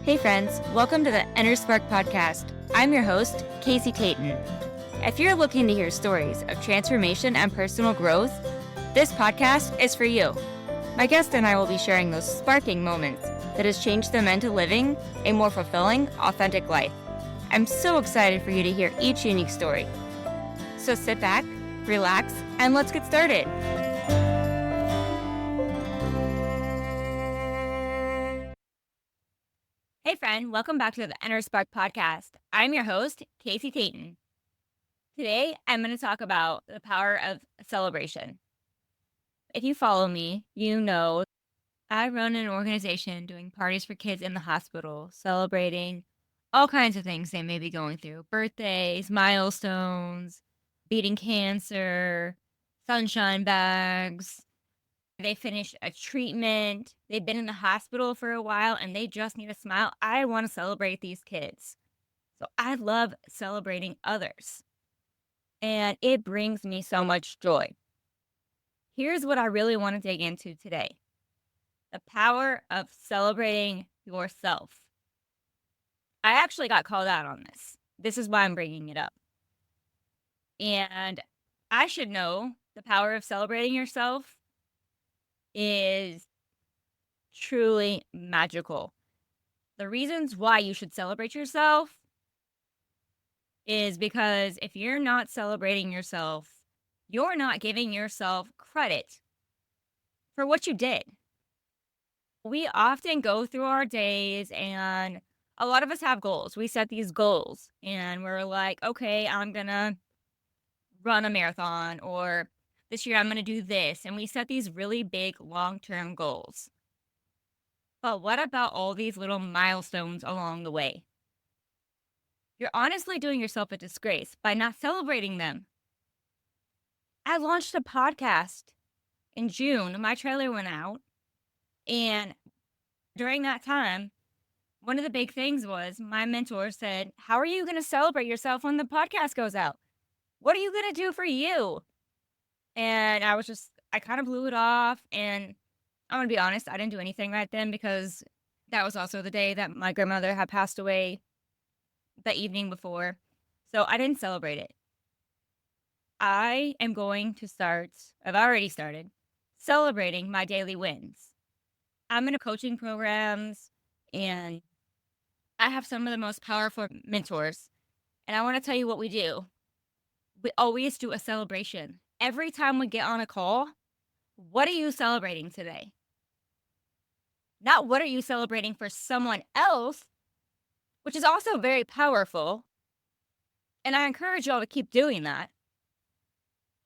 Hey friends, welcome to the Inner Spark podcast. I'm your host, Casey Tayton. If you're looking to hear stories of transformation and personal growth, this podcast is for you. My guest and I will be sharing those sparking moments that has changed them into living a more fulfilling, authentic life. I'm so excited for you to hear each unique story. So sit back, relax, and let's get started. Hey friend, welcome back to the Inner Spark podcast. I'm your host, Casey Tayton. Today, I'm going to talk about the power of celebration. If you follow me, you know I run an organization doing parties for kids in the hospital, celebrating all kinds of things they may be going through. Birthdays, milestones, beating cancer, sunshine bags. They finished a treatment. They've been in the hospital for a while and they just need a smile. I want to celebrate these kids. So I love celebrating others. And it brings me so much joy. Here's what I really want to dig into today: the power of celebrating yourself. I actually got called out on this. This is why I'm bringing it up. And I should know the power of celebrating yourself is truly magical. The reasons why you should celebrate yourself is because if you're not celebrating yourself, you're not giving yourself credit for what you did. We often go through our days and a lot of us have goals. We set these goals and we're like, okay, I'm going to run a marathon, or this year I'm going to do this. And we set these really big long-term goals. But what about all these little milestones along the way? You're honestly doing yourself a disgrace by not celebrating them. I launched a podcast in June. My trailer went out. And during that time, one of the big things was my mentor said, how are you going to celebrate yourself when the podcast goes out? What are you going to do for you? And I kind of blew it off. And I'm going to be honest, I didn't do anything right then because that was also the day that my grandmother had passed away the evening before. So I didn't celebrate it. I am going to I've already started celebrating my daily wins. I'm in coaching programs and I have some of the most powerful mentors. And I want to tell you what we do. We always do a celebration. Every time we get on a call, what are you celebrating today? Not what are you celebrating for someone else, which is also very powerful. And I encourage y'all to keep doing that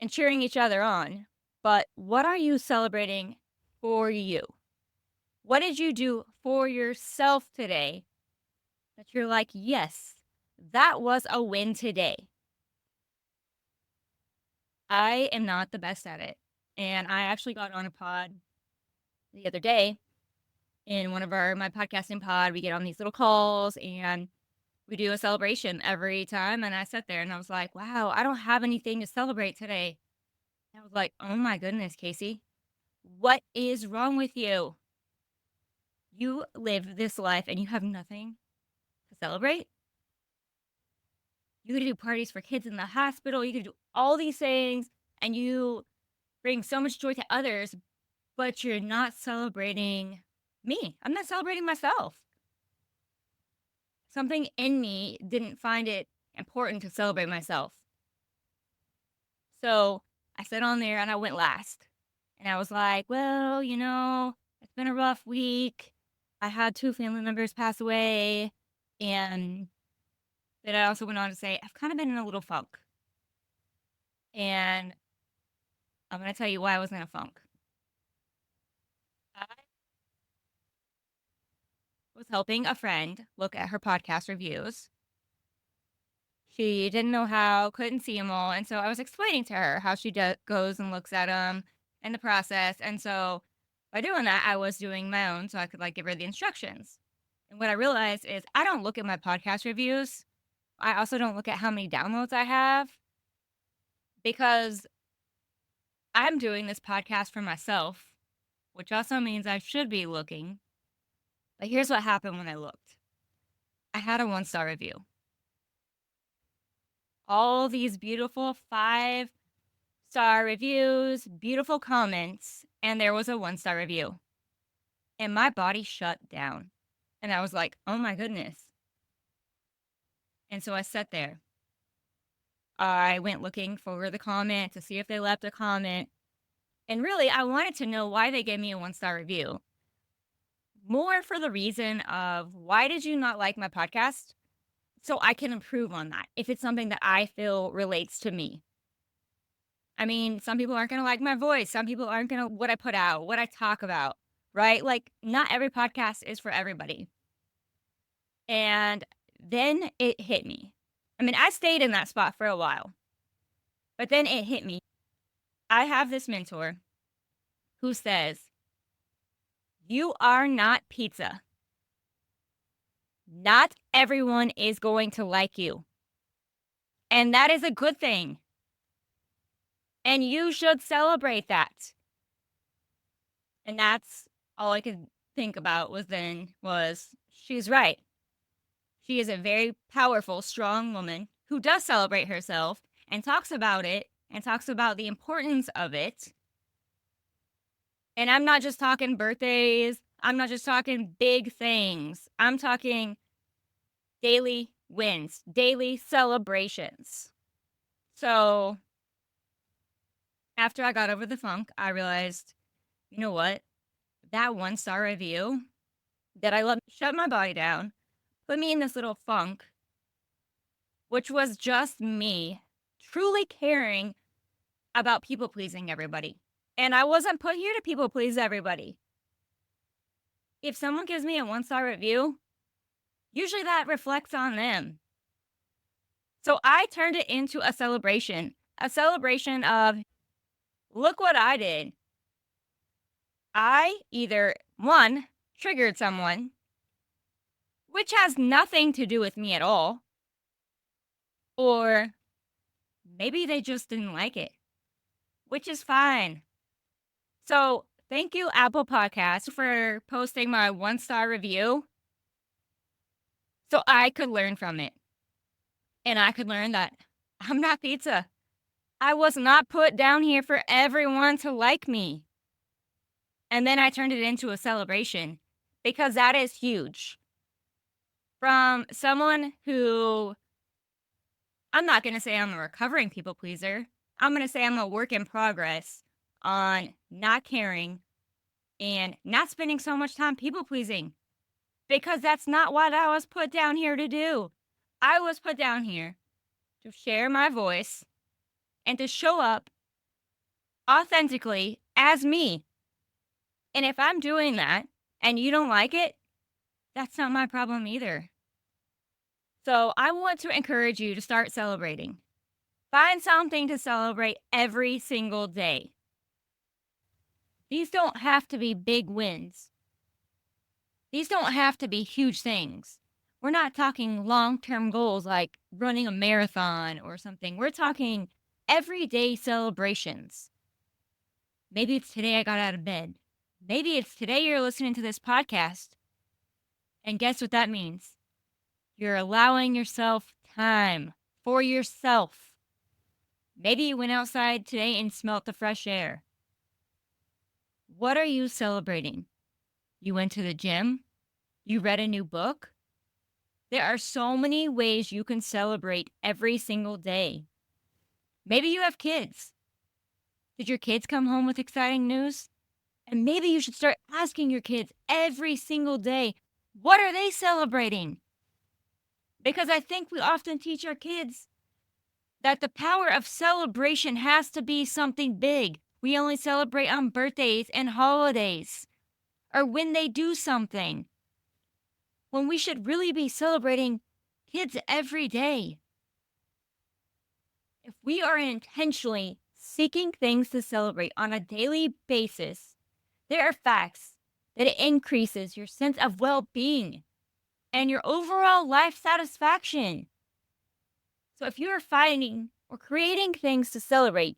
and cheering each other on. But what are you celebrating for you? What did you do for yourself today that you're like, yes, that was a win today? I am not the best at it. And I actually got on a pod the other day. In one of my podcasting pod, we get on these little calls and we do a celebration every time. And I sat there and I was like, wow, I don't have anything to celebrate today. And I was like, oh my goodness, Casey, what is wrong with you? You live this life and you have nothing to celebrate. You could do parties for kids in the hospital. You could do all these things and you bring so much joy to others, but you're not celebrating me. I'm not celebrating myself. Something in me didn't find it important to celebrate myself. So I sat on there and I went last. And I was like, well, it's been a rough week. I had 2 family members pass away. And then I also went on to say, I've kind of been in a little funk. And I'm going to tell you why I was in a funk. I was helping a friend look at her podcast reviews. She didn't know how, couldn't see them all. And so I was explaining to her how she goes and looks at them and the process. And so by doing that, I was doing my own so I could give her the instructions. And what I realized is I don't look at my podcast reviews. I also don't look at how many downloads I have because I'm doing this podcast for myself, which also means I should be looking. But here's what happened when I looked. I had a 1-star review. All these beautiful 5-star reviews, beautiful comments, and there was a 1-star review. And my body shut down. And I was like, oh my goodness. And so I sat there. I went looking for the comment to see if they left a comment. And really, I wanted to know why they gave me a 1-star review. More for the reason of, why did you not like my podcast? So I can improve on that if it's something that I feel relates to me. I mean, some people aren't going to like my voice. Some people aren't going to what I put out, what I talk about, right? Like, not every podcast is for everybody. And then it hit me. I mean, I stayed in that spot for a while, but then it hit me. I have this mentor who says, you are not pizza. Not everyone is going to like you. And that is a good thing. And you should celebrate that. And that's all I could think about was she's right. She is a very powerful, strong woman who does celebrate herself and talks about it and talks about the importance of it. And I'm not just talking birthdays. I'm not just talking big things. I'm talking daily wins, daily celebrations. So after I got over the funk, I realized, you know what? That 1-star review that I love shut my body down, put me in this little funk, which was just me truly caring about people pleasing everybody. And I wasn't put here to people please everybody. If someone gives me a 1-star review, usually that reflects on them. So I turned it into a celebration of, look what I did. I either, one, triggered someone, which has nothing to do with me at all, or maybe they just didn't like it, which is fine. So thank you, Apple Podcasts, for posting my 1-star review so I could learn from it. And I could learn that I'm not pizza. I was not put down here for everyone to like me. And then I turned it into a celebration, because that is huge. From someone who, I'm not going to say I'm a recovering people pleaser. I'm going to say I'm a work in progress on not caring and not spending so much time people pleasing, because that's not what I was put down here to do. I was put down here to share my voice and to show up authentically as me. And if I'm doing that and you don't like it, that's not my problem either. So I want to encourage you to start celebrating. Find something to celebrate every single day. These don't have to be big wins. These don't have to be huge things. We're not talking long-term goals like running a marathon or something. We're talking everyday celebrations. Maybe it's today I got out of bed. Maybe it's today you're listening to this podcast. And guess what that means? You're allowing yourself time for yourself. Maybe you went outside today and smelt the fresh air. What are you celebrating? You went to the gym? You read a new book? There are so many ways you can celebrate every single day. Maybe you have kids. Did your kids come home with exciting news? And maybe you should start asking your kids every single day, what are they celebrating? Because I think we often teach our kids that the power of celebration has to be something big. We only celebrate on birthdays and holidays, or when they do something, when we should really be celebrating kids every day. If we are intentionally seeking things to celebrate on a daily basis, there are facts that it increases your sense of well-being and your overall life satisfaction. So if you are finding or creating things to celebrate,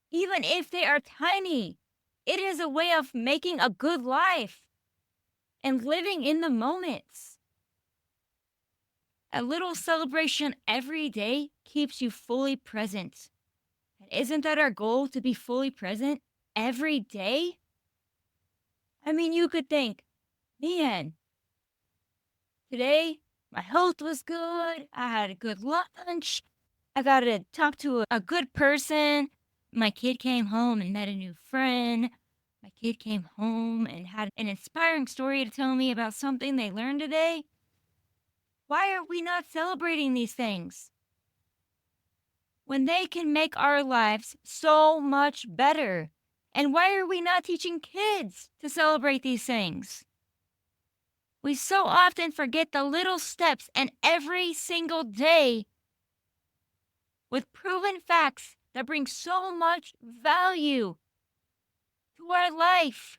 even if they are tiny, it is a way of making a good life and living in the moments. A little celebration every day keeps you fully present. And isn't that our goal, to be fully present every day? I mean, you could think, man, today my health was good. I had a good lunch. I got to talk to a good person. My kid came home and met a new friend. My kid came home and had an inspiring story to tell me about something they learned today. Why are we not celebrating these things when they can make our lives so much better? And why are we not teaching kids to celebrate these things? We so often forget the little steps, and every single day with proven facts that bring so much value to our life.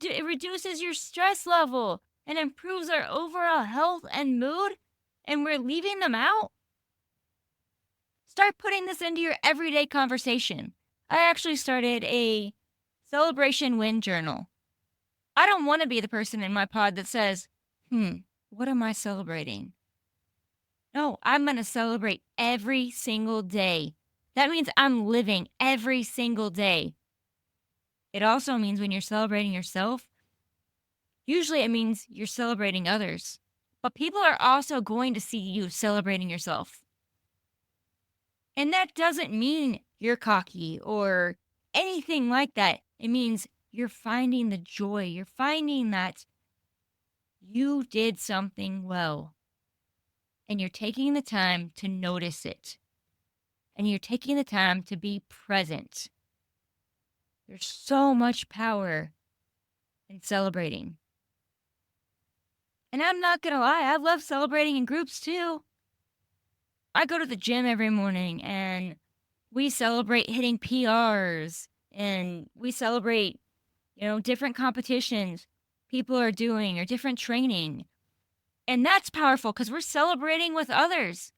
It reduces your stress level and improves our overall health and mood, and we're leaving them out. Start putting this into your everyday conversation. I actually started a celebration win journal. I don't want to be the person in my pod that says, what am I celebrating? No, I'm going to celebrate every single day. That means I'm living every single day. It also means when you're celebrating yourself, usually it means you're celebrating others. But people are also going to see you celebrating yourself. And that doesn't mean you're cocky or anything like that. It means you're finding the joy. You're finding that you did something well. And you're taking the time to notice it. And you're taking the time to be present. There's so much power in celebrating. And I'm not going to lie, I love celebrating in groups too. I go to the gym every morning and we celebrate hitting PRs and we celebrate, different competitions people are doing or different training. And that's powerful because we're celebrating with others.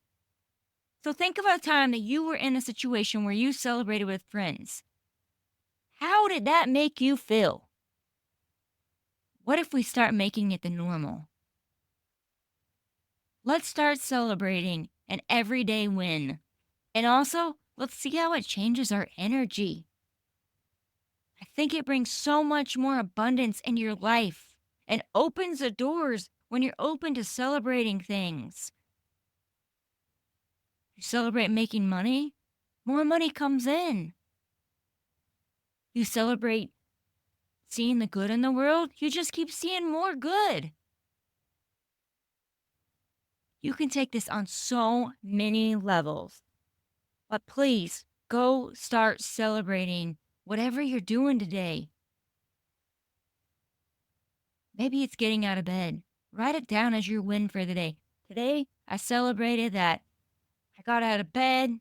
So think about a time that you were in a situation where you celebrated with friends. How did that make you feel? What if we start making it the normal? Let's start celebrating an everyday win. And also, let's see how it changes our energy. I think it brings so much more abundance in your life and opens the doors when you're open to celebrating things. You celebrate making money, more money comes in. You celebrate seeing the good in the world, you just keep seeing more good. You can take this on so many levels. But please, go start celebrating whatever you're doing today. Maybe it's getting out of bed. Write it down as your win for the day. Today, I celebrated that I got out of bed.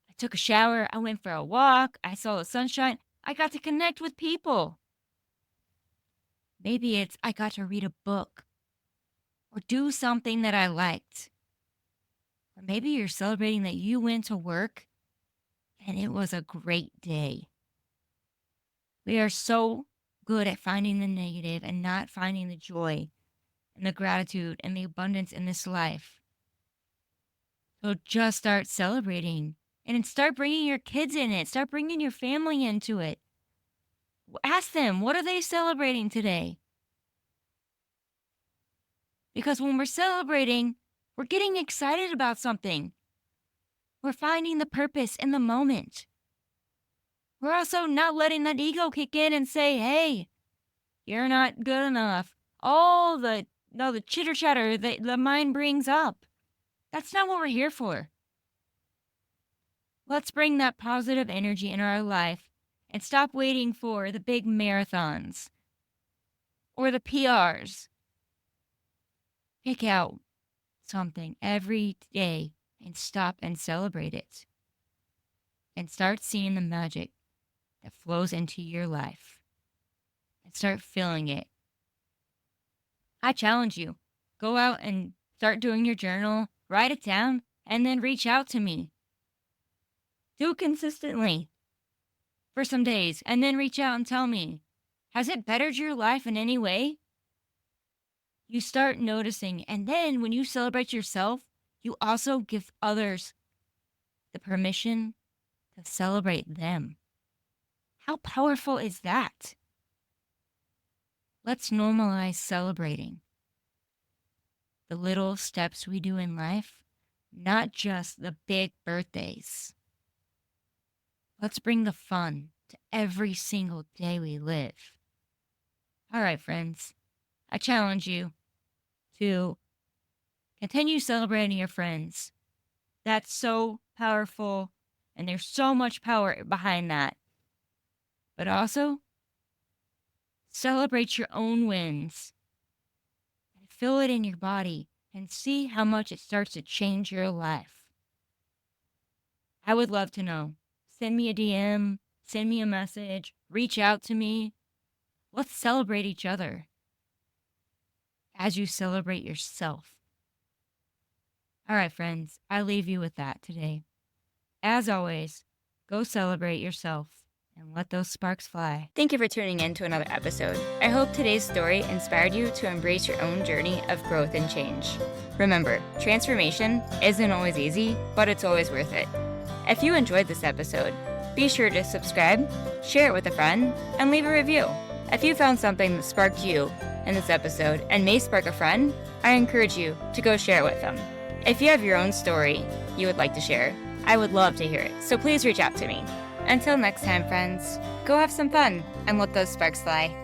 I took a shower. I went for a walk. I saw the sunshine. I got to connect with people. Maybe it's I got to read a book or do something that I liked. Or maybe you're celebrating that you went to work and it was a great day. We are so good at finding the negative and not finding the joy and the gratitude and the abundance in this life. So just start celebrating and start bringing your kids in it. Start bringing your family into it. Ask them, what are they celebrating today? Because when we're celebrating, we're getting excited about something. We're finding the purpose in the moment. We're also not letting that ego kick in and say, hey, you're not good enough. All the chitter chatter that the mind brings up. That's not what we're here for. Let's bring that positive energy in our life and stop waiting for the big marathons or the PRs. Pick out something every day and stop and celebrate it. And start seeing the magic that flows into your life. And start feeling it. I challenge you. Go out and start doing your journal, write it down, and then reach out to me. Do it consistently for some days, and then reach out and tell me, has it bettered your life in any way? You start noticing. And then when you celebrate yourself, you also give others the permission to celebrate them. How powerful is that? Let's normalize celebrating the little steps we do in life, not just the big birthdays. Let's bring the fun to every single day we live. All right, friends, I challenge you to continue celebrating your friends. That's so powerful, and there's so much power behind that. But also, celebrate your own wins. And feel it in your body and see how much it starts to change your life. I would love to know. Send me a DM, send me a message, reach out to me. Let's celebrate each other as you celebrate yourself. All right, friends, I leave you with that today. As always, go celebrate yourself and let those sparks fly. Thank you for tuning in to another episode. I hope today's story inspired you to embrace your own journey of growth and change. Remember, transformation isn't always easy, but it's always worth it. If you enjoyed this episode, be sure to subscribe, share it with a friend, and leave a review. If you found something that sparked you in this episode and may spark a friend, I encourage you to go share it with them. If you have your own story you would like to share, I would love to hear it, so please reach out to me. Until next time, friends, go have some fun and let those sparks fly.